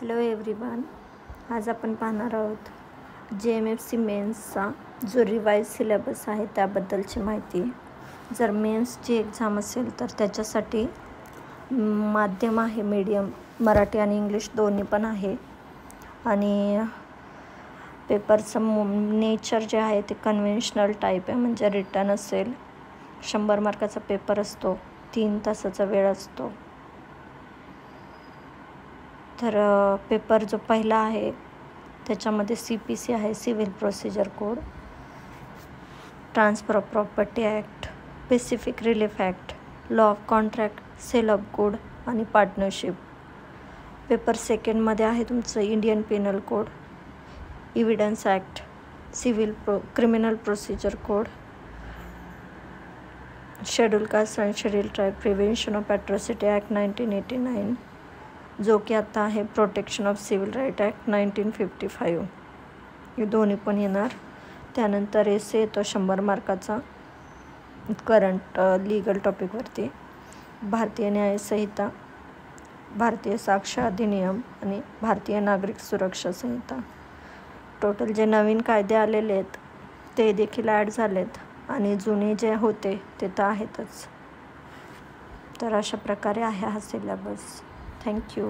Hello everyone, आज आपण पाहणार आहोत JMFC मेन्सचा जो रिवाईज सिलेबस आहे त्याबद्दलची माहिती. जर मेन्सची एक्झाम असेल तर त्याच्यासाठी माध्यम आहे मीडियम, मराठी आणि इंग्लिश दोन्ही पण आहे. आणि पेपरचं नेचर जे आहे ते कन्व्हेन्शनल टाईप आहे, म्हणजे रिटर्न असेल. 100 मार्काचा पेपर असतो, 3 तासाचा वेळ असतो. तर पेपर जो पहिला आहे त्याच्यामध्ये CPC आहे, civil procedure code, transfer of property act, specific relief act, law of contract, sale of good आणि पार्टनरशिप. पेपर सेकंडमध्ये आहे तुमचं Indian penal code, evidence act, criminal procedure code, schedule caste and schedule tribe prevention of atrocity act 1989, जो की आता आहे protection of civil right act 1955. हे दोन्ही पण येणार. त्यानंतर एसे येतो 100 मार्काचा करंट लीगल टॉपिकवरती, भारतीय न्यायसंहिता, भारतीय साक्ष अधिनियम आणि भारतीय नागरिक सुरक्षा संहिता. टोटल जे नवीन कायदे आलेले आहेत ते देखील ॲड झालेत आणि जुने जे होते ते तर आहेतच. तर अशा प्रकारे आहे हा सिलेबस. थँक्यू.